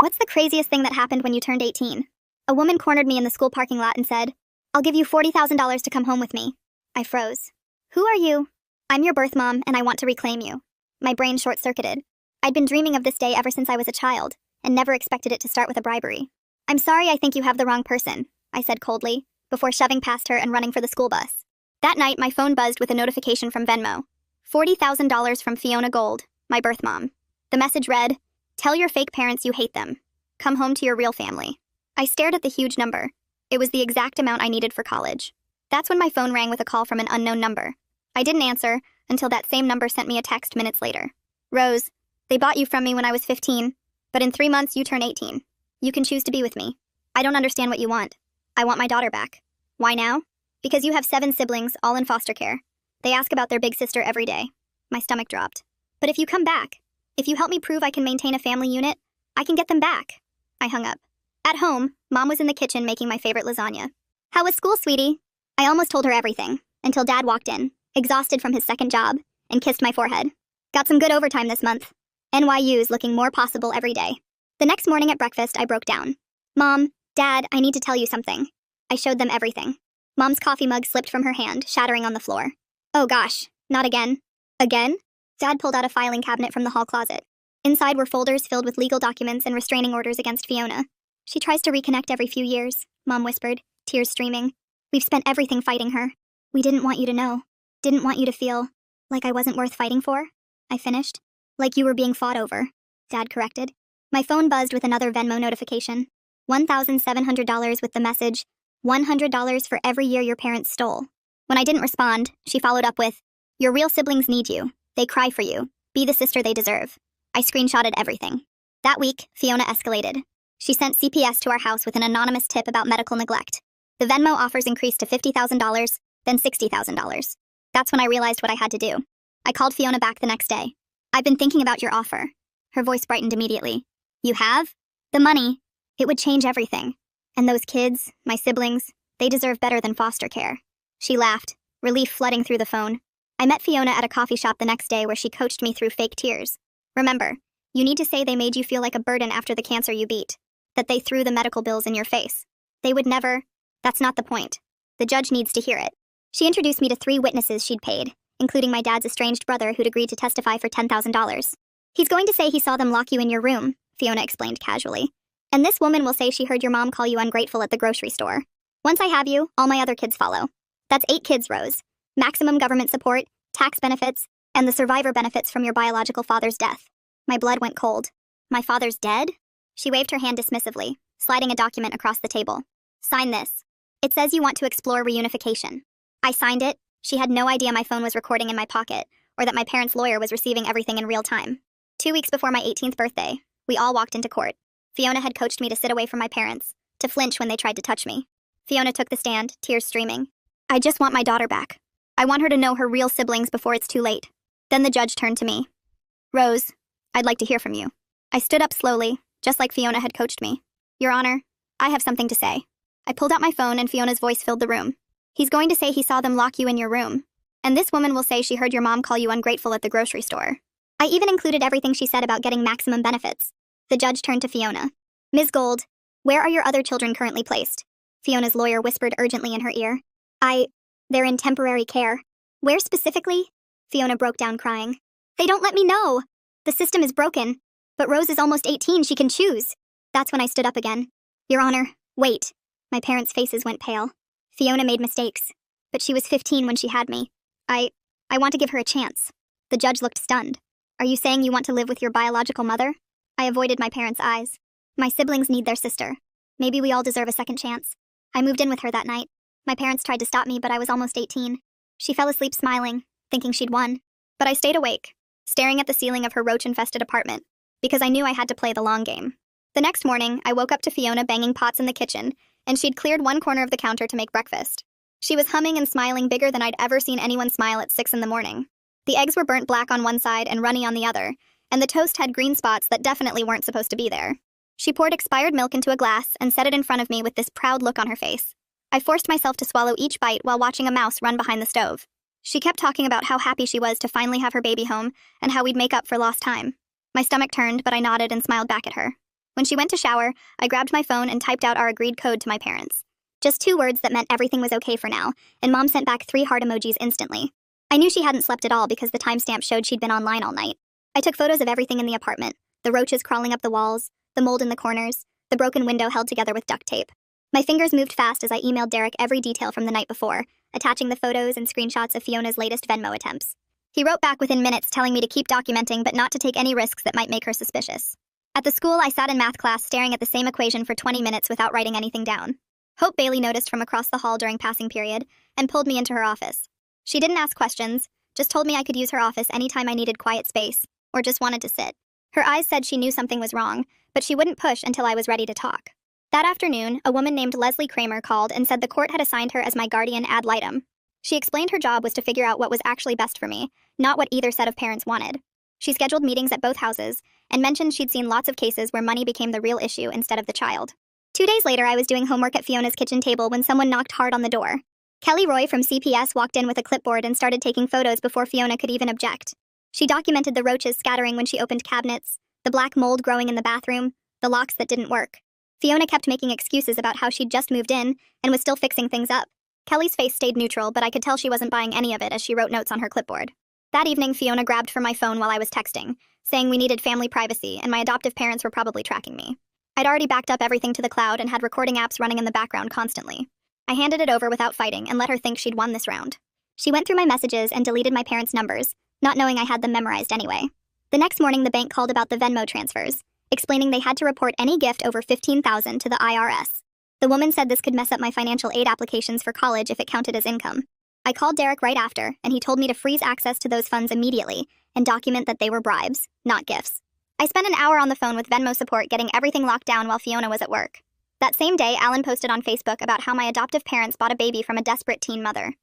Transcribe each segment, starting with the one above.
What's the craziest thing that happened when you turned 18? A woman cornered me in the school parking lot and said, "I'll give you $40,000 to come home with me." I froze. Who are you? I'm your birth mom, and I want to reclaim you. My brain short-circuited. I'd been dreaming of this day ever since I was a child, and never expected it to start with a bribery. "I'm sorry, I think you have the wrong person," I said coldly, before shoving past her and running for the school bus. That night, my phone buzzed with a notification from Venmo. $40,000 from Fiona Gold, my birth mom. The message read, "Tell your fake parents you hate them. Come home to your real family." I stared at the huge number. It was the exact amount I needed for college. That's when my phone rang with a call from an unknown number. I didn't answer until that same number sent me a text minutes later. "Rose, they bought you from me when I was 15, but in 3 months you turn 18. You can choose to be with me. I don't understand what you want. I want my daughter back." "Why now?" "Because you have 7 siblings, all in foster care. They ask about their big sister every day." My stomach dropped. "But if you come back, if you help me prove I can maintain a family unit, I can get them back." I hung up. At home, Mom was in the kitchen making my favorite lasagna. "How was school, sweetie?" I almost told her everything, until Dad walked in, exhausted from his second job, and kissed my forehead. "Got some good overtime this month. NYU's looking more possible every day." The next morning at breakfast, I broke down. "Mom, Dad, I need to tell you something." I showed them everything. Mom's coffee mug slipped from her hand, shattering on the floor. "Oh gosh, not again." "Again?" Dad pulled out a filing cabinet from the hall closet. Inside were folders filled with legal documents and restraining orders against Fiona. "She tries to reconnect every few years," Mom whispered, tears streaming. "We've spent everything fighting her. We didn't want you to know. Didn't want you to feel like I wasn't worth fighting for," I finished. "Like you were being fought over," Dad corrected. My phone buzzed with another Venmo notification. $1,700 with the message, $100 for every year your parents stole. When I didn't respond, she followed up with, "Your real siblings need you. They cry for you. Be the sister they deserve." I screenshotted everything. That week, Fiona escalated. She sent CPS to our house with an anonymous tip about medical neglect. The Venmo offers increased to $50,000, then $60,000. That's when I realized what I had to do. I called Fiona back the next day. "I've been thinking about your offer." Her voice brightened immediately. "You have? The money. It would change everything. And those kids, my siblings, they deserve better than foster care." She laughed, relief flooding through the phone. I met Fiona at a coffee shop the next day where she coached me through fake tears. "Remember, you need to say they made you feel like a burden after the cancer you beat. That they threw the medical bills in your face. They would never. That's not the point. The judge needs to hear it." She introduced me to 3 witnesses she'd paid, including my dad's estranged brother who'd agreed to testify for $10,000. "He's going to say he saw them lock you in your room," Fiona explained casually. "And this woman will say she heard your mom call you ungrateful at the grocery store. Once I have you, all my other kids follow. That's 8 kids, Rose. Maximum government support, tax benefits, and the survivor benefits from your biological father's death." My blood went cold. "My father's dead?" She waved her hand dismissively, sliding a document across the table. "Sign this. It says you want to explore reunification." I signed it. She had no idea my phone was recording in my pocket, or that my parents' lawyer was receiving everything in real time. 2 weeks before my 18th birthday, we all walked into court. Fiona had coached me to sit away from my parents, to flinch when they tried to touch me. Fiona took the stand, tears streaming. "I just want my daughter back. I want her to know her real siblings before it's too late." Then the judge turned to me. "Rose, I'd like to hear from you." I stood up slowly, just like Fiona had coached me. "Your Honor, I have something to say." I pulled out my phone and Fiona's voice filled the room. "He's going to say he saw them lock you in your room. And this woman will say she heard your mom call you ungrateful at the grocery store." I even included everything she said about getting maximum benefits. The judge turned to Fiona. "Ms. Gold, where are your other children currently placed?" Fiona's lawyer whispered urgently in her ear. They're in temporary care." "Where specifically?" Fiona broke down crying. "They don't let me know. The system is broken. But Rose is almost 18, she can choose." That's when I stood up again. "Your Honor, wait." My parents' faces went pale. Fiona made mistakes, but she was 15 when she had me. I want to give her a chance." The judge looked stunned. "Are you saying you want to live with your biological mother?" I avoided my parents' eyes. "My siblings need their sister. Maybe we all deserve a second chance." I moved in with her that night. My parents tried to stop me, but I was almost 18. She fell asleep smiling, thinking she'd won. But I stayed awake, staring at the ceiling of her roach-infested apartment, because I knew I had to play the long game. The next morning, I woke up to Fiona banging pots in the kitchen, and she'd cleared one corner of the counter to make breakfast. She was humming and smiling bigger than I'd ever seen anyone smile at 6 in the morning. The eggs were burnt black on one side and runny on the other, and the toast had green spots that definitely weren't supposed to be there. She poured expired milk into a glass and set it in front of me with this proud look on her face. I forced myself to swallow each bite while watching a mouse run behind the stove. She kept talking about how happy she was to finally have her baby home and how we'd make up for lost time. My stomach turned, but I nodded and smiled back at her. When she went to shower, I grabbed my phone and typed out our agreed code to my parents. Just 2 words that meant everything was okay for now, and Mom sent back 3 heart emojis instantly. I knew she hadn't slept at all because the timestamp showed she'd been online all night. I took photos of everything in the apartment, the roaches crawling up the walls, the mold in the corners, the broken window held together with duct tape. My fingers moved fast as I emailed Derek every detail from the night before, attaching the photos and screenshots of Fiona's latest Venmo attempts. He wrote back within minutes telling me to keep documenting but not to take any risks that might make her suspicious. At the school, I sat in math class staring at the same equation for 20 minutes without writing anything down. Hope Bailey noticed from across the hall during passing period and pulled me into her office. She didn't ask questions, just told me I could use her office anytime I needed quiet space or just wanted to sit. Her eyes said she knew something was wrong, but she wouldn't push until I was ready to talk. That afternoon, a woman named Leslie Kramer called and said the court had assigned her as my guardian ad litem. She explained her job was to figure out what was actually best for me, not what either set of parents wanted. She scheduled meetings at both houses and mentioned she'd seen lots of cases where money became the real issue instead of the child. 2 days later, I was doing homework at Fiona's kitchen table when someone knocked hard on the door. Kelly Roy from CPS walked in with a clipboard and started taking photos before Fiona could even object. She documented the roaches scattering when she opened cabinets, the black mold growing in the bathroom, the locks that didn't work. Fiona kept making excuses about how she'd just moved in and was still fixing things up. Kelly's face stayed neutral, but I could tell she wasn't buying any of it as she wrote notes on her clipboard. That evening, Fiona grabbed for my phone while I was texting, saying we needed family privacy and my adoptive parents were probably tracking me. I'd already backed up everything to the cloud and had recording apps running in the background constantly. I handed it over without fighting and let her think she'd won this round. She went through my messages and deleted my parents' numbers, not knowing I had them memorized anyway. The next morning, the bank called about the Venmo transfers, explaining they had to report any gift over $15,000 to the IRS. The woman said this could mess up my financial aid applications for college if it counted as income. I called Derek right after, and he told me to freeze access to those funds immediately and document that they were bribes, not gifts. I spent an hour on the phone with Venmo support getting everything locked down while Fiona was at work. That same day, Alan posted on Facebook about how my adoptive parents bought a baby from a desperate teen mother.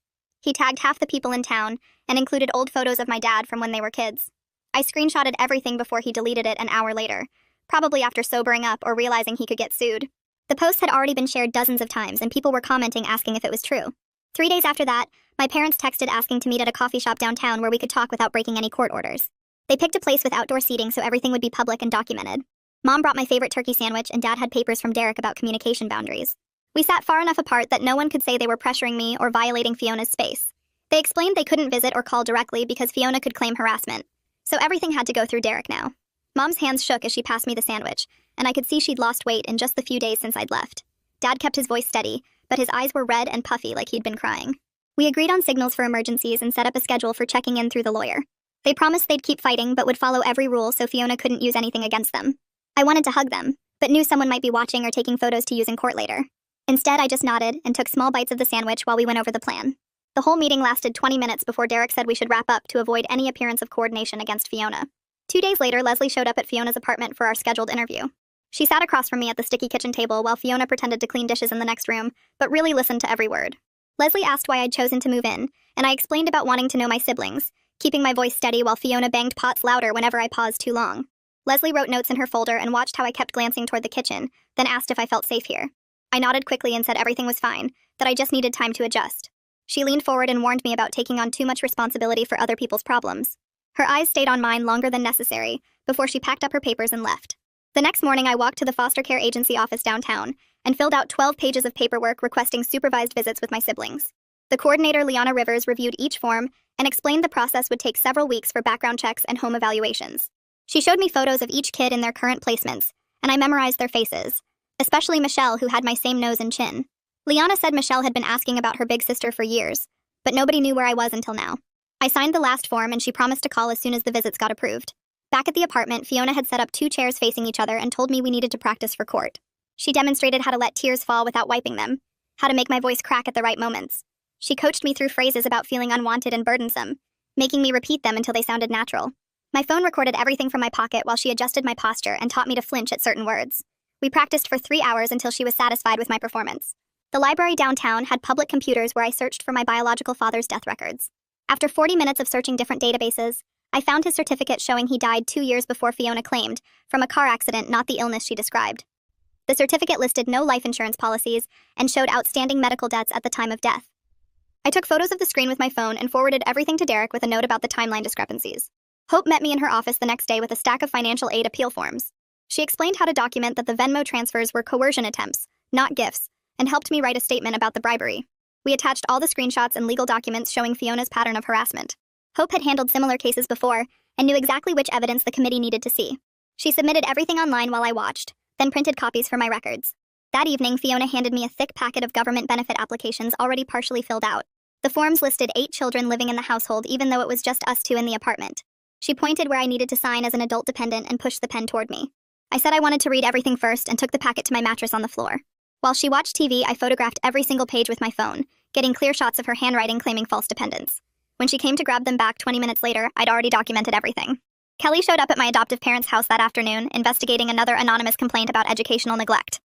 He tagged half the people in town and included old photos of my dad from when they were kids. I screenshotted everything before he deleted it an hour later, probably after sobering up or realizing he could get sued. The post had already been shared dozens of times and people were commenting asking if it was true. 3 days after that, my parents texted asking to meet at a coffee shop downtown where we could talk without breaking any court orders. They picked a place with outdoor seating so everything would be public and documented. Mom brought my favorite turkey sandwich and Dad had papers from Derek about communication boundaries. We sat far enough apart that no one could say they were pressuring me or violating Fiona's space. They explained they couldn't visit or call directly because Fiona could claim harassment. So everything had to go through Derek now. Mom's hands shook as she passed me the sandwich, and I could see she'd lost weight in just the few days since I'd left. Dad kept his voice steady, but his eyes were red and puffy like he'd been crying. We agreed on signals for emergencies and set up a schedule for checking in through the lawyer. They promised they'd keep fighting but would follow every rule so Fiona couldn't use anything against them. I wanted to hug them, but knew someone might be watching or taking photos to use in court later. Instead, I just nodded and took small bites of the sandwich while we went over the plan. The whole meeting lasted 20 minutes before Derek said we should wrap up to avoid any appearance of coordination against Fiona. 2 days later, Leslie showed up at Fiona's apartment for our scheduled interview. She sat across from me at the sticky kitchen table while Fiona pretended to clean dishes in the next room, but really listened to every word. Leslie asked why I'd chosen to move in, and I explained about wanting to know my siblings, keeping my voice steady while Fiona banged pots louder whenever I paused too long. Leslie wrote notes in her folder and watched how I kept glancing toward the kitchen, then asked if I felt safe here. I nodded quickly and said everything was fine, that I just needed time to adjust. She leaned forward and warned me about taking on too much responsibility for other people's problems. Her eyes stayed on mine longer than necessary before she packed up her papers and left. The next morning, I walked to the foster care agency office downtown and filled out 12 pages of paperwork requesting supervised visits with my siblings. The coordinator, Liana Rivers, reviewed each form and explained the process would take several weeks for background checks and home evaluations. She showed me photos of each kid in their current placements, and I memorized their faces, especially Michelle, who had my same nose and chin. Liana said Michelle had been asking about her big sister for years, but nobody knew where I was until now. I signed the last form and she promised to call as soon as the visits got approved. Back at the apartment, Fiona had set up 2 chairs facing each other and told me we needed to practice for court. She demonstrated how to let tears fall without wiping them, how to make my voice crack at the right moments. She coached me through phrases about feeling unwanted and burdensome, making me repeat them until they sounded natural. My phone recorded everything from my pocket while she adjusted my posture and taught me to flinch at certain words. We practiced for 3 hours until she was satisfied with my performance. The library downtown had public computers where I searched for my biological father's death records. After 40 minutes of searching different databases, I found his certificate showing he died 2 years before Fiona claimed, from a car accident, not the illness she described. The certificate listed no life insurance policies and showed outstanding medical debts at the time of death. I took photos of the screen with my phone and forwarded everything to Derek with a note about the timeline discrepancies. Hope met me in her office the next day with a stack of financial aid appeal forms. She explained how to document that the Venmo transfers were coercion attempts, not gifts, and helped me write a statement about the bribery. We attached all the screenshots and legal documents showing Fiona's pattern of harassment. Hope had handled similar cases before and knew exactly which evidence the committee needed to see. She submitted everything online while I watched, then printed copies for my records. That evening, Fiona handed me a thick packet of government benefit applications already partially filled out. The forms listed 8 children living in the household, even though it was just us 2 in the apartment. She pointed where I needed to sign as an adult dependent and pushed the pen toward me. I said I wanted to read everything first and took the packet to my mattress on the floor. While she watched TV, I photographed every single page with my phone, getting clear shots of her handwriting claiming false dependents. When she came to grab them back 20 minutes later, I'd already documented everything. Kelly showed up at my adoptive parents' house that afternoon, investigating another anonymous complaint about educational neglect.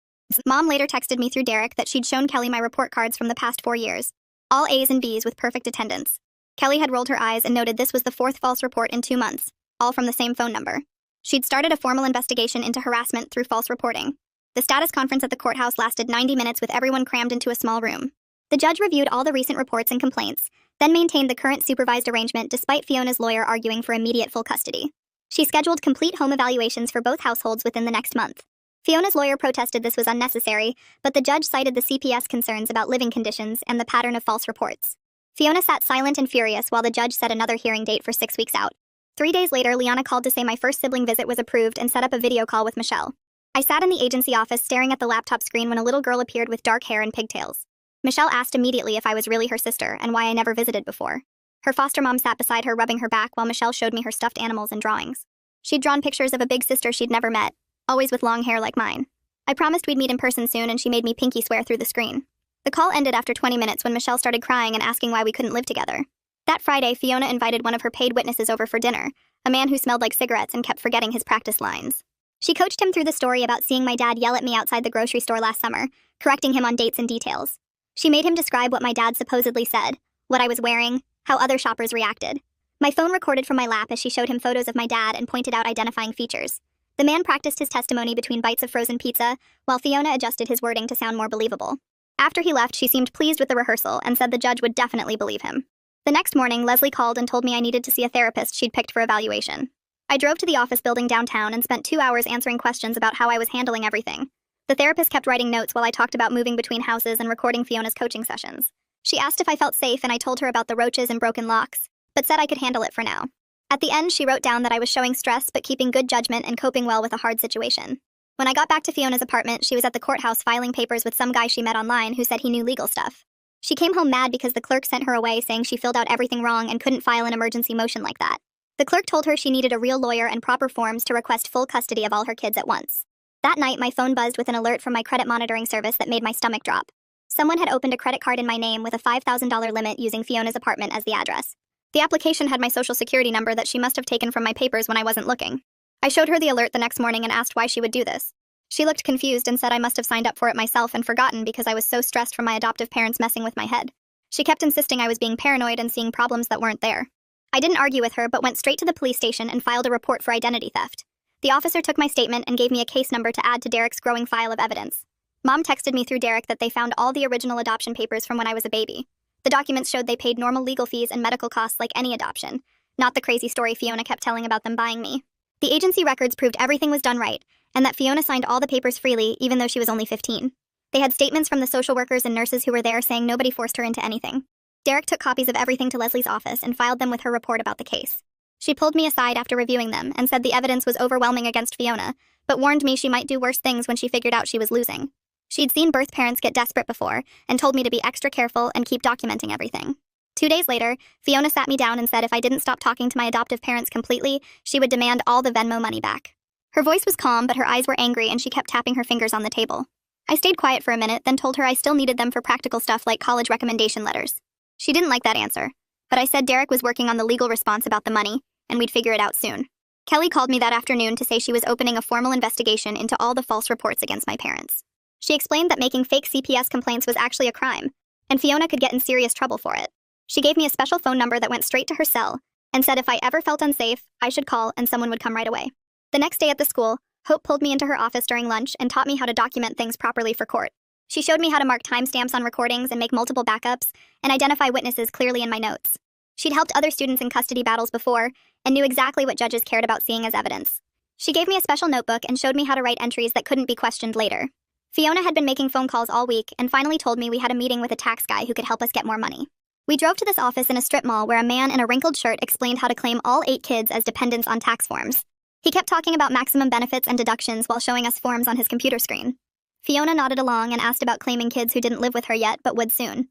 Mom later texted me through Derek that she'd shown Kelly my report cards from the past 4 years. All A's and B's with perfect attendance. Kelly had rolled her eyes and noted this was the 4th false report in 2 months, all from the same phone number. She'd started a formal investigation into harassment through false reporting. The status conference at the courthouse lasted 90 minutes with everyone crammed into a small room. The judge reviewed all the recent reports and complaints, then maintained the current supervised arrangement despite Fiona's lawyer arguing for immediate full custody. She scheduled complete home evaluations for both households within the next month. Fiona's lawyer protested this was unnecessary, but the judge cited the CPS concerns about living conditions and the pattern of false reports. Fiona sat silent and furious while the judge set another hearing date for 6 weeks out. 3 days later, Liana called to say my first sibling visit was approved and set up a video call with Michelle. I sat in the agency office staring at the laptop screen when a little girl appeared with dark hair and pigtails. Michelle asked immediately if I was really her sister and why I never visited before. Her foster mom sat beside her rubbing her back while Michelle showed me her stuffed animals and drawings. She'd drawn pictures of a big sister she'd never met, always with long hair like mine. I promised we'd meet in person soon and she made me pinky swear through the screen. The call ended after 20 minutes when Michelle started crying and asking why we couldn't live together. That Friday, Fiona invited one of her paid witnesses over for dinner, a man who smelled like cigarettes and kept forgetting his practice lines. She coached him through the story about seeing my dad yell at me outside the grocery store last summer, correcting him on dates and details. She made him describe what my dad supposedly said, what I was wearing, how other shoppers reacted. My phone recorded from my lap as she showed him photos of my dad and pointed out identifying features. The man practiced his testimony between bites of frozen pizza, while Fiona adjusted his wording to sound more believable. After he left, she seemed pleased with the rehearsal and said the judge would definitely believe him. The next morning, Leslie called and told me I needed to see a therapist she'd picked for evaluation. I drove to the office building downtown and spent 2 hours answering questions about how I was handling everything. The therapist kept writing notes while I talked about moving between houses and recording Fiona's coaching sessions. She asked if I felt safe and I told her about the roaches and broken locks, but said I could handle it for now. At the end, she wrote down that I was showing stress but keeping good judgment and coping well with a hard situation. When I got back to Fiona's apartment, she was at the courthouse filing papers with some guy she met online who said he knew legal stuff. She came home mad because the clerk sent her away saying she filled out everything wrong and couldn't file an emergency motion like that. The clerk told her she needed a real lawyer and proper forms to request full custody of all her kids at once. That night, my phone buzzed with an alert from my credit monitoring service that made my stomach drop. Someone had opened a credit card in my name with a $5,000 limit using Fiona's apartment as the address. The application had my social security number that she must have taken from my papers when I wasn't looking. I showed her the alert the next morning and asked why she would do this. She looked confused and said I must have signed up for it myself and forgotten because I was so stressed from my adoptive parents messing with my head. She kept insisting I was being paranoid and seeing problems that weren't there. I didn't argue with her, but went straight to the police station and filed a report for identity theft. The officer took my statement and gave me a case number to add to Derek's growing file of evidence. Mom texted me through Derek that they found all the original adoption papers from when I was a baby. The documents showed they paid normal legal fees and medical costs like any adoption, not the crazy story Fiona kept telling about them buying me. The agency records proved everything was done right, and that Fiona signed all the papers freely even though she was only 15. They had statements from the social workers and nurses who were there saying nobody forced her into anything. Derek took copies of everything to Leslie's office and filed them with her report about the case. She pulled me aside after reviewing them and said the evidence was overwhelming against Fiona, but warned me she might do worse things when she figured out she was losing. She'd seen birth parents get desperate before and told me to be extra careful and keep documenting everything. 2 days later, Fiona sat me down and said if I didn't stop talking to my adoptive parents completely, she would demand all the Venmo money back. Her voice was calm, but her eyes were angry and she kept tapping her fingers on the table. I stayed quiet for a minute, then told her I still needed them for practical stuff like college recommendation letters. She didn't like that answer, but I said Derek was working on the legal response about the money, and we'd figure it out soon. Kelly called me that afternoon to say she was opening a formal investigation into all the false reports against my parents. She explained that making fake CPS complaints was actually a crime, and Fiona could get in serious trouble for it. She gave me a special phone number that went straight to her cell, and said if I ever felt unsafe, I should call and someone would come right away. The next day at the school, Hope pulled me into her office during lunch and taught me how to document things properly for court. She showed me how to mark timestamps on recordings and make multiple backups, and identify witnesses clearly in my notes. She'd helped other students in custody battles before, and knew exactly what judges cared about seeing as evidence. She gave me a special notebook and showed me how to write entries that couldn't be questioned later. Fiona had been making phone calls all week and finally told me we had a meeting with a tax guy who could help us get more money. We drove to this office in a strip mall where a man in a wrinkled shirt explained how to claim all 8 kids as dependents on tax forms. He kept talking about maximum benefits and deductions while showing us forms on his computer screen. Fiona nodded along and asked about claiming kids who didn't live with her yet but would soon.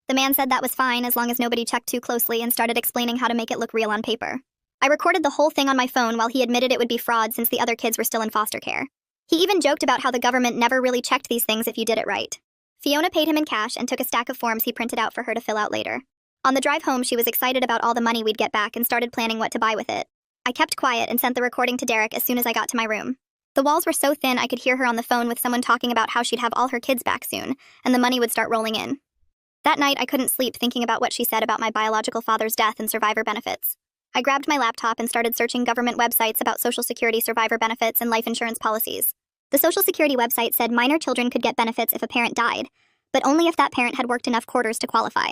The man said that was fine as long as nobody checked too closely and started explaining how to make it look real on paper. I recorded the whole thing on my phone while he admitted it would be fraud since the other kids were still in foster care. He even joked about how the government never really checked these things if you did it right. Fiona paid him in cash and took a stack of forms he printed out for her to fill out later. On the drive home, she was excited about all the money we'd get back and started planning what to buy with it. I kept quiet and sent the recording to Derek as soon as I got to my room. The walls were so thin I could hear her on the phone with someone talking about how she'd have all her kids back soon, and the money would start rolling in. That night, I couldn't sleep thinking about what she said about my biological father's death and survivor benefits. I grabbed my laptop and started searching government websites about Social Security survivor benefits and life insurance policies. The Social Security website said minor children could get benefits if a parent died, but only if that parent had worked enough quarters to qualify.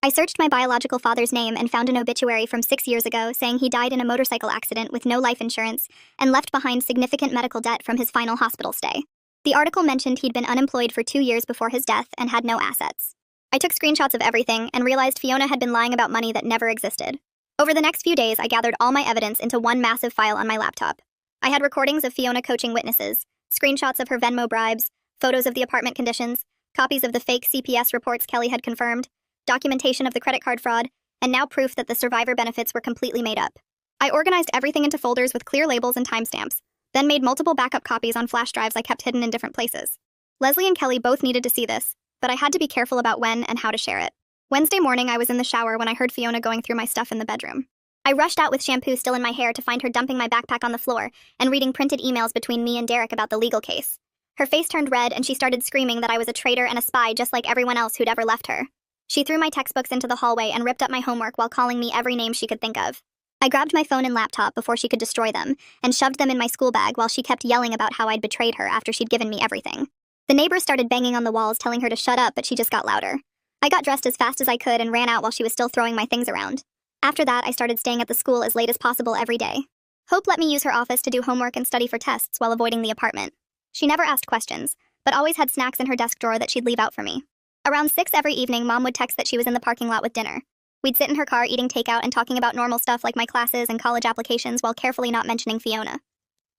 I searched my biological father's name and found an obituary from 6 years ago saying he died in a motorcycle accident with no life insurance and left behind significant medical debt from his final hospital stay. The article mentioned he'd been unemployed for 2 years before his death and had no assets. I took screenshots of everything and realized Fiona had been lying about money that never existed. Over the next few days, I gathered all my evidence into one massive file on my laptop. I had recordings of Fiona coaching witnesses, screenshots of her Venmo bribes, photos of the apartment conditions, copies of the fake CPS reports Kelly had confirmed, documentation of the credit card fraud, and now proof that the survivor benefits were completely made up. I organized everything into folders with clear labels and timestamps, then made multiple backup copies on flash drives I kept hidden in different places. Leslie and Kelly both needed to see this, but I had to be careful about when and how to share it. Wednesday morning, I was in the shower when I heard Fiona going through my stuff in the bedroom. I rushed out with shampoo still in my hair to find her dumping my backpack on the floor and reading printed emails between me and Derek about the legal case. Her face turned red and she started screaming that I was a traitor and a spy just like everyone else who'd ever left her. She threw my textbooks into the hallway and ripped up my homework while calling me every name she could think of. I grabbed my phone and laptop before she could destroy them and shoved them in my school bag while she kept yelling about how I'd betrayed her after she'd given me everything. The neighbors started banging on the walls telling her to shut up, but she just got louder. I got dressed as fast as I could and ran out while she was still throwing my things around. After that, I started staying at the school as late as possible every day. Hope let me use her office to do homework and study for tests while avoiding the apartment. She never asked questions, but always had snacks in her desk drawer that she'd leave out for me. Around 6 every evening, Mom would text that she was in the parking lot with dinner. We'd sit in her car eating takeout and talking about normal stuff like my classes and college applications while carefully not mentioning Fiona.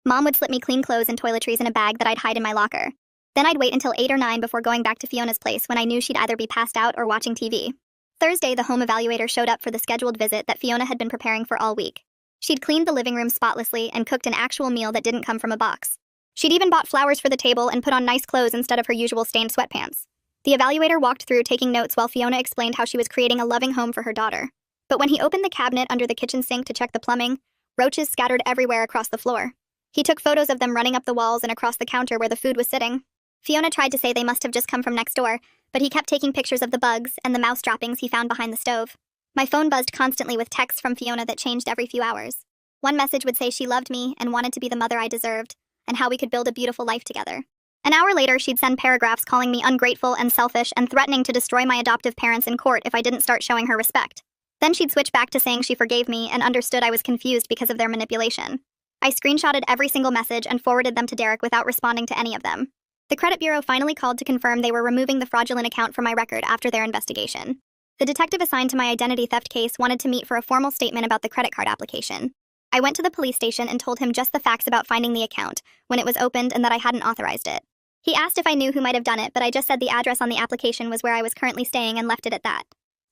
Mom would slip me clean clothes and toiletries in a bag that I'd hide in my locker. Then I'd wait until 8 or 9 before going back to Fiona's place when I knew she'd either be passed out or watching TV. Thursday, the home evaluator showed up for the scheduled visit that Fiona had been preparing for all week. She'd cleaned the living room spotlessly and cooked an actual meal that didn't come from a box. She'd even bought flowers for the table and put on nice clothes instead of her usual stained sweatpants. The evaluator walked through taking notes while Fiona explained how she was creating a loving home for her daughter. But when he opened the cabinet under the kitchen sink to check the plumbing, roaches scattered everywhere across the floor. He took photos of them running up the walls and across the counter where the food was sitting. Fiona tried to say they must have just come from next door, but he kept taking pictures of the bugs and the mouse droppings he found behind the stove. My phone buzzed constantly with texts from Fiona that changed every few hours. One message would say she loved me and wanted to be the mother I deserved, and how we could build a beautiful life together. An hour later, she'd send paragraphs calling me ungrateful and selfish and threatening to destroy my adoptive parents in court if I didn't start showing her respect. Then she'd switch back to saying she forgave me and understood I was confused because of their manipulation. I screenshotted every single message and forwarded them to Derek without responding to any of them. The credit bureau finally called to confirm they were removing the fraudulent account from my record after their investigation. The detective assigned to my identity theft case wanted to meet for a formal statement about the credit card application. I went to the police station and told him just the facts about finding the account, when it was opened, and that I hadn't authorized it. He asked if I knew who might have done it, but I just said the address on the application was where I was currently staying and left it at that.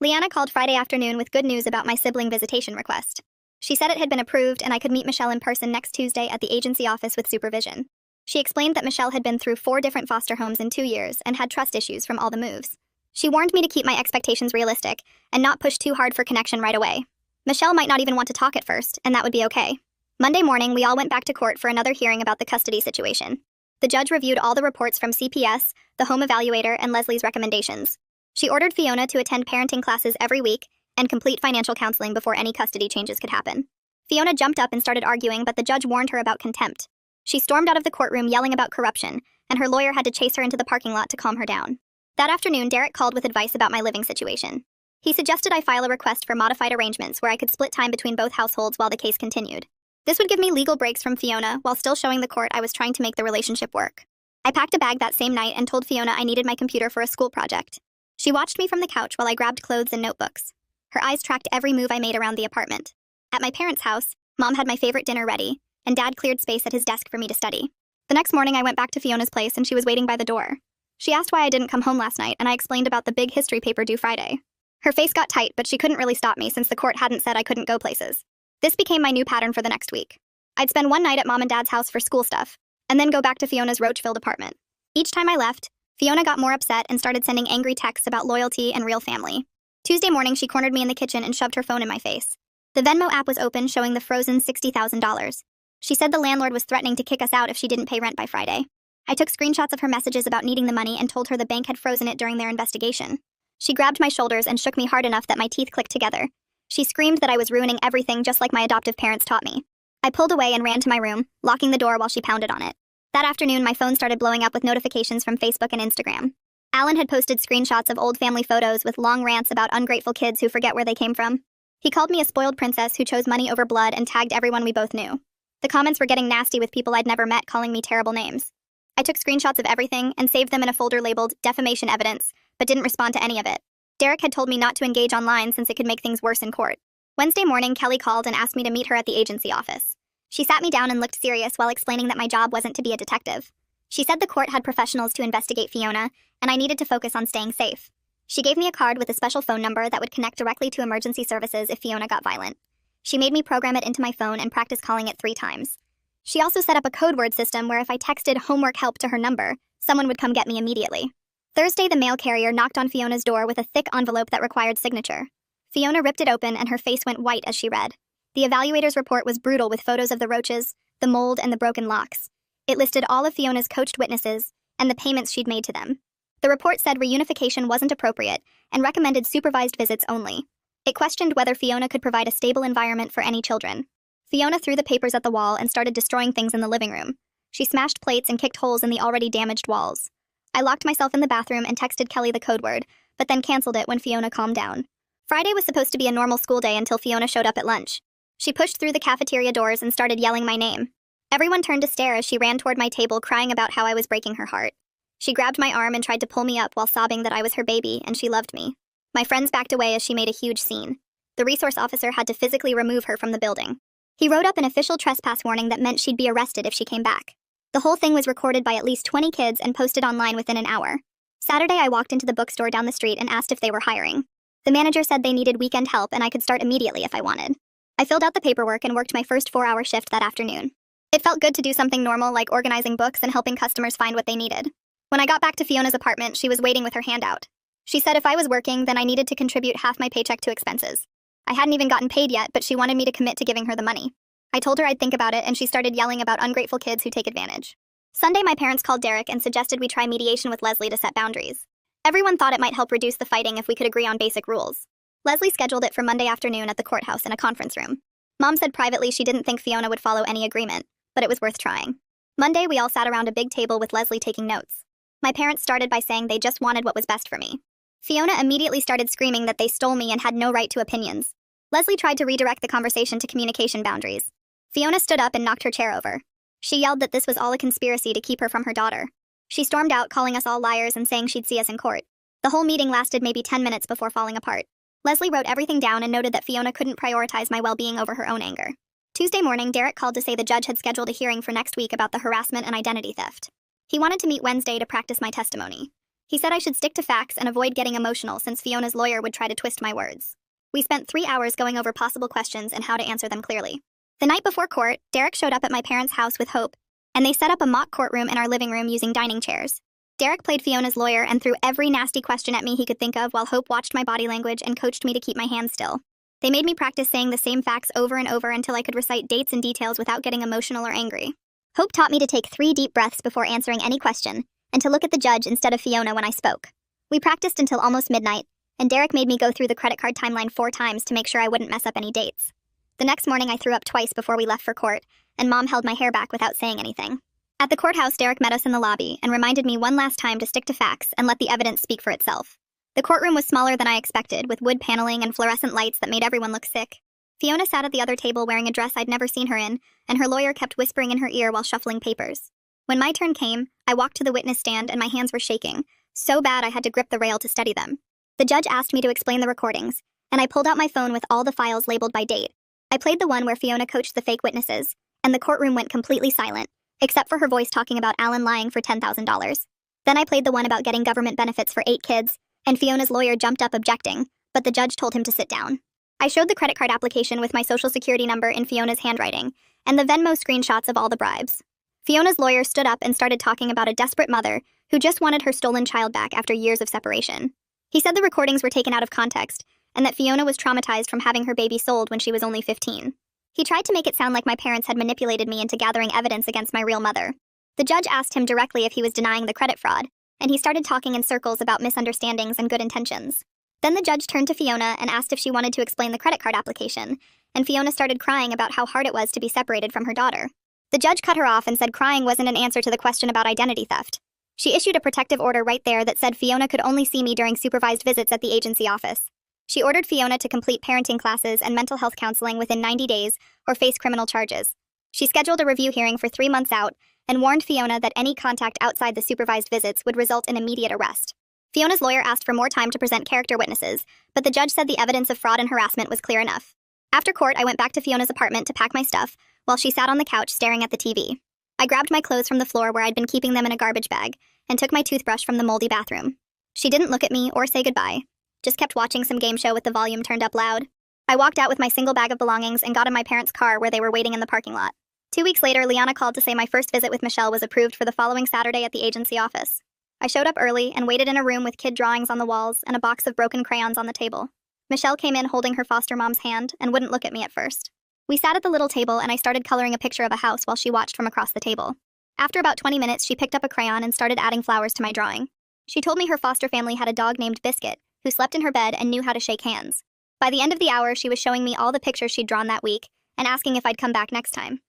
Leanna called Friday afternoon with good news about my sibling visitation request. She said it had been approved and I could meet Michelle in person next Tuesday at the agency office with supervision. She explained that Michelle had been through 4 different foster homes in 2 years and had trust issues from all the moves. She warned me to keep my expectations realistic and not push too hard for connection right away. Michelle might not even want to talk at first, and that would be okay. Monday morning, we all went back to court for another hearing about the custody situation. The judge reviewed all the reports from CPS, the home evaluator, and Leslie's recommendations. She ordered Fiona to attend parenting classes every week and complete financial counseling before any custody changes could happen. Fiona jumped up and started arguing, but the judge warned her about contempt. She stormed out of the courtroom yelling about corruption, and her lawyer had to chase her into the parking lot to calm her down. That afternoon, Derek called with advice about my living situation. He suggested I file a request for modified arrangements where I could split time between both households while the case continued. This would give me legal breaks from Fiona while still showing the court I was trying to make the relationship work. I packed a bag that same night and told Fiona I needed my computer for a school project. She watched me from the couch while I grabbed clothes and notebooks. Her eyes tracked every move I made around the apartment. At my parents' house, Mom had my favorite dinner ready, and Dad cleared space at his desk for me to study. The next morning, I went back to Fiona's place and she was waiting by the door. She asked why I didn't come home last night, and I explained about the big history paper due Friday. Her face got tight, but she couldn't really stop me since the court hadn't said I couldn't go places. This became my new pattern for the next week. I'd spend one night at Mom and Dad's house for school stuff, and then go back to Fiona's roach-filled apartment. Each time I left, Fiona got more upset and started sending angry texts about loyalty and real family. Tuesday morning, she cornered me in the kitchen and shoved her phone in my face. The Venmo app was open, showing the frozen $60,000. She said the landlord was threatening to kick us out if she didn't pay rent by Friday. I took screenshots of her messages about needing the money and told her the bank had frozen it during their investigation. She grabbed my shoulders and shook me hard enough that my teeth clicked together. She screamed that I was ruining everything just like my adoptive parents taught me. I pulled away and ran to my room, locking the door while she pounded on it. That afternoon, my phone started blowing up with notifications from Facebook and Instagram. Alan had posted screenshots of old family photos with long rants about ungrateful kids who forget where they came from. He called me a spoiled princess who chose money over blood and tagged everyone we both knew. The comments were getting nasty with people I'd never met calling me terrible names. I took screenshots of everything and saved them in a folder labeled defamation evidence, but didn't respond to any of it. Derek had told me not to engage online since it could make things worse in court. Wednesday morning, Kelly called and asked me to meet her at the agency office. She sat me down and looked serious while explaining that my job wasn't to be a detective. She said the court had professionals to investigate Fiona, and I needed to focus on staying safe. She gave me a card with a special phone number that would connect directly to emergency services if Fiona got violent. She made me program it into my phone and practice calling it 3 times. She also set up a code word system where if I texted homework help to her number, someone would come get me immediately. Thursday, the mail carrier knocked on Fiona's door with a thick envelope that required signature. Fiona ripped it open and her face went white as she read. The evaluator's report was brutal with photos of the roaches, the mold, and the broken locks. It listed all of Fiona's coached witnesses and the payments she'd made to them. The report said reunification wasn't appropriate and recommended supervised visits only. It questioned whether Fiona could provide a stable environment for any children. Fiona threw the papers at the wall and started destroying things in the living room. She smashed plates and kicked holes in the already damaged walls. I locked myself in the bathroom and texted Kelly the code word, but then canceled it when Fiona calmed down. Friday was supposed to be a normal school day until Fiona showed up at lunch. She pushed through the cafeteria doors and started yelling my name. Everyone turned to stare as she ran toward my table, crying about how I was breaking her heart. She grabbed my arm and tried to pull me up while sobbing that I was her baby and she loved me. My friends backed away as she made a huge scene. The resource officer had to physically remove her from the building. He wrote up an official trespass warning that meant she'd be arrested if she came back. The whole thing was recorded by at least 20 kids and posted online within an hour. Saturday, I walked into the bookstore down the street and asked if they were hiring. The manager said they needed weekend help and I could start immediately if I wanted. I filled out the paperwork and worked my first 4-hour shift that afternoon. It felt good to do something normal like organizing books and helping customers find what they needed. When I got back to Fiona's apartment, she was waiting with her hand out. She said if I was working, then I needed to contribute half my paycheck to expenses. I hadn't even gotten paid yet, but she wanted me to commit to giving her the money. I told her I'd think about it, and she started yelling about ungrateful kids who take advantage. Sunday, my parents called Derek and suggested we try mediation with Leslie to set boundaries. Everyone thought it might help reduce the fighting if we could agree on basic rules. Leslie scheduled it for Monday afternoon at the courthouse in a conference room. Mom said privately she didn't think Fiona would follow any agreement, but it was worth trying. Monday, we all sat around a big table with Leslie taking notes. My parents started by saying they just wanted what was best for me. Fiona immediately started screaming that they stole me and had no right to opinions. Leslie tried to redirect the conversation to communication boundaries. Fiona stood up and knocked her chair over. She yelled that this was all a conspiracy to keep her from her daughter. She stormed out, calling us all liars and saying she'd see us in court. The whole meeting lasted maybe 10 minutes before falling apart. Leslie wrote everything down and noted that Fiona couldn't prioritize my well-being over her own anger. Tuesday morning, Derek called to say the judge had scheduled a hearing for next week about the harassment and identity theft. He wanted to meet Wednesday to practice my testimony. He said I should stick to facts and avoid getting emotional since Fiona's lawyer would try to twist my words. We spent 3 hours going over possible questions and how to answer them clearly. The night before court, Derek showed up at my parents' house with Hope, and they set up a mock courtroom in our living room using dining chairs. Derek played Fiona's lawyer and threw every nasty question at me he could think of while Hope watched my body language and coached me to keep my hands still. They made me practice saying the same facts over and over until I could recite dates and details without getting emotional or angry. Hope taught me to take 3 deep breaths before answering any question, and to look at the judge instead of Fiona when I spoke. We practiced until almost midnight, and Derek made me go through the credit card timeline 4 times to make sure I wouldn't mess up any dates. The next morning I threw up twice before we left for court, and Mom held my hair back without saying anything. At the courthouse, Derek met us in the lobby and reminded me one last time to stick to facts and let the evidence speak for itself. The courtroom was smaller than I expected, with wood paneling and fluorescent lights that made everyone look sick. Fiona sat at the other table wearing a dress I'd never seen her in, and her lawyer kept whispering in her ear while shuffling papers. When my turn came, I walked to the witness stand and my hands were shaking, so bad I had to grip the rail to steady them. The judge asked me to explain the recordings, and I pulled out my phone with all the files labeled by date. I played the one where Fiona coached the fake witnesses, and the courtroom went completely silent, except for her voice talking about Alan lying for $10,000. Then I played the one about getting government benefits for 8 kids, and Fiona's lawyer jumped up objecting, but the judge told him to sit down. I showed the credit card application with my social security number in Fiona's handwriting, and the Venmo screenshots of all the bribes. Fiona's lawyer stood up and started talking about a desperate mother who just wanted her stolen child back after years of separation. He said the recordings were taken out of context, and that Fiona was traumatized from having her baby sold when she was only 15. He tried to make it sound like my parents had manipulated me into gathering evidence against my real mother. The judge asked him directly if he was denying the credit fraud, and he started talking in circles about misunderstandings and good intentions. Then the judge turned to Fiona and asked if she wanted to explain the credit card application, and Fiona started crying about how hard it was to be separated from her daughter. The judge cut her off and said crying wasn't an answer to the question about identity theft. She issued a protective order right there that said Fiona could only see me during supervised visits at the agency office. She ordered Fiona to complete parenting classes and mental health counseling within 90 days or face criminal charges. She scheduled a review hearing for 3 months out and warned Fiona that any contact outside the supervised visits would result in immediate arrest. Fiona's lawyer asked for more time to present character witnesses, but the judge said the evidence of fraud and harassment was clear enough. After court, I went back to Fiona's apartment to pack my stuff, while she sat on the couch staring at the TV. I grabbed my clothes from the floor where I'd been keeping them in a garbage bag, and took my toothbrush from the moldy bathroom. She didn't look at me or say goodbye, just kept watching some game show with the volume turned up loud. I walked out with my single bag of belongings and got in my parents' car where they were waiting in the parking lot. 2 weeks later, Liana called to say my first visit with Michelle was approved for the following Saturday at the agency office. I showed up early and waited in a room with kid drawings on the walls and a box of broken crayons on the table. Michelle came in holding her foster mom's hand and wouldn't look at me at first. We sat at the little table and I started coloring a picture of a house while she watched from across the table. After about 20 minutes, she picked up a crayon and started adding flowers to my drawing. She told me her foster family had a dog named Biscuit, who slept in her bed and knew how to shake hands. By the end of the hour, she was showing me all the pictures she'd drawn that week and asking if I'd come back next time.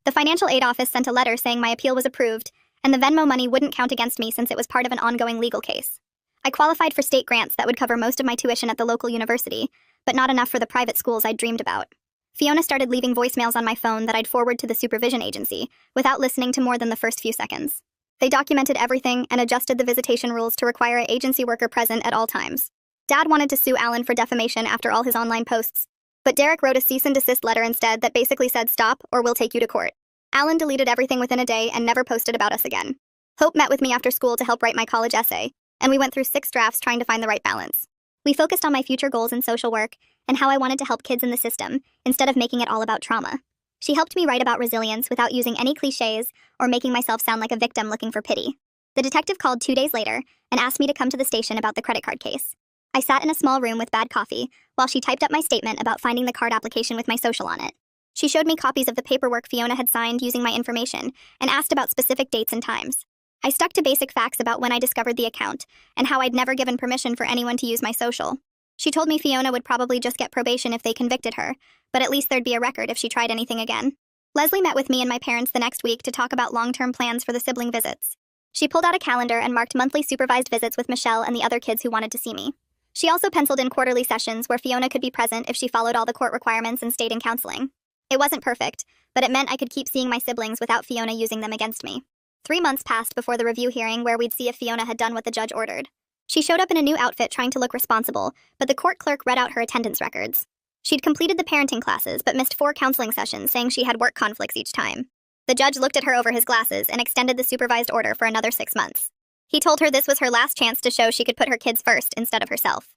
The financial aid office sent a letter saying my appeal was approved, and the Venmo money wouldn't count against me since it was part of an ongoing legal case. I qualified for state grants that would cover most of my tuition at the local university, but not enough for the private schools I'd dreamed about. Fiona started leaving voicemails on my phone that I'd forward to the supervision agency, without listening to more than the first few seconds. They documented everything and adjusted the visitation rules to require an agency worker present at all times. Dad wanted to sue Alan for defamation after all his online posts, but Derek wrote a cease and desist letter instead that basically said stop or we'll take you to court. Alan deleted everything within a day and never posted about us again. Hope met with me after school to help write my college essay, and we went through 6 drafts trying to find the right balance. We focused on my future goals in social work and how I wanted to help kids in the system instead of making it all about trauma. She helped me write about resilience without using any cliches or making myself sound like a victim looking for pity. The detective called 2 days later and asked me to come to the station about the credit card case. I sat in a small room with bad coffee while she typed up my statement about finding the card application with my social on it. She showed me copies of the paperwork Fiona had signed using my information and asked about specific dates and times. I stuck to basic facts about when I discovered the account and how I'd never given permission for anyone to use my social. She told me Fiona would probably just get probation if they convicted her, but at least there'd be a record if she tried anything again. Leslie met with me and my parents the next week to talk about long-term plans for the sibling visits. She pulled out a calendar and marked monthly supervised visits with Michelle and the other kids who wanted to see me. She also penciled in quarterly sessions where Fiona could be present if she followed all the court requirements and stayed in counseling. It wasn't perfect, but it meant I could keep seeing my siblings without Fiona using them against me. 3 months passed before the review hearing where we'd see if Fiona had done what the judge ordered. She showed up in a new outfit trying to look responsible, but the court clerk read out her attendance records. She'd completed the parenting classes but missed 4 counseling sessions, saying she had work conflicts each time. The judge looked at her over his glasses and extended the supervised order for another 6 months. He told her this was her last chance to show she could put her kids first instead of herself.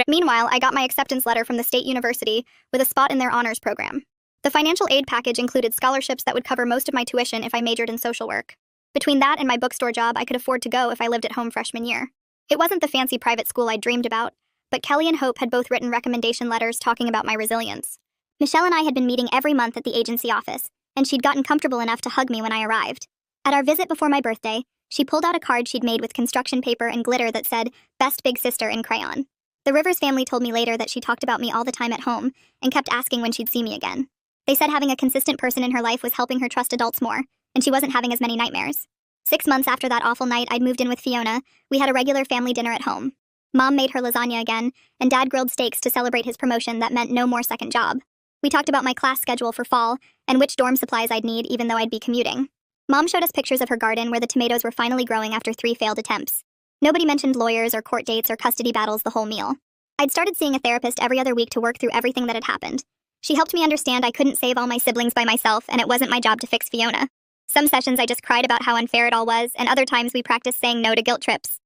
Meanwhile, I got my acceptance letter from the state university with a spot in their honors program. The financial aid package included scholarships that would cover most of my tuition if I majored in social work. Between that and my bookstore job, I could afford to go if I lived at home freshman year. It wasn't the fancy private school I'd dreamed about, but Kelly and Hope had both written recommendation letters talking about my resilience. Michelle and I had been meeting every month at the agency office, and she'd gotten comfortable enough to hug me when I arrived. At our visit before my birthday, she pulled out a card she'd made with construction paper and glitter that said, "Best Big Sister" in crayon. The Rivers family told me later that she talked about me all the time at home and kept asking when she'd see me again. They said having a consistent person in her life was helping her trust adults more, and she wasn't having as many nightmares. 6 months after that awful night I'd moved in with Fiona, we had a regular family dinner at home. Mom made her lasagna again, and Dad grilled steaks to celebrate his promotion that meant no more second job. We talked about my class schedule for fall and which dorm supplies I'd need even though I'd be commuting. Mom showed us pictures of her garden where the tomatoes were finally growing after 3 failed attempts. Nobody mentioned lawyers or court dates or custody battles the whole meal. I'd started seeing a therapist every other week to work through everything that had happened. She helped me understand I couldn't save all my siblings by myself, and it wasn't my job to fix Fiona. Some sessions I just cried about how unfair it all was, and other times we practiced saying no to guilt trips.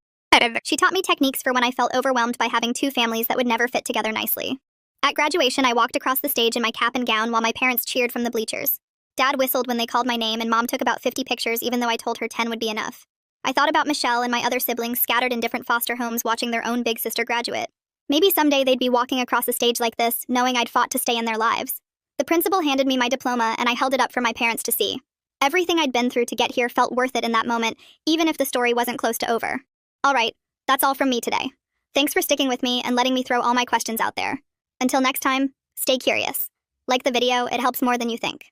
She taught me techniques for when I felt overwhelmed by having 2 families that would never fit together nicely. At graduation, I walked across the stage in my cap and gown while my parents cheered from the bleachers. Dad whistled when they called my name, and Mom took about 50 pictures even though I told her 10 would be enough. I thought about Michelle and my other siblings scattered in different foster homes watching their own big sister graduate. Maybe someday they'd be walking across a stage like this, knowing I'd fought to stay in their lives. The principal handed me my diploma, and I held it up for my parents to see. Everything I'd been through to get here felt worth it in that moment, even if the story wasn't close to over. All right, that's all from me today. Thanks for sticking with me and letting me throw all my questions out there. Until next time, stay curious. Like the video, it helps more than you think.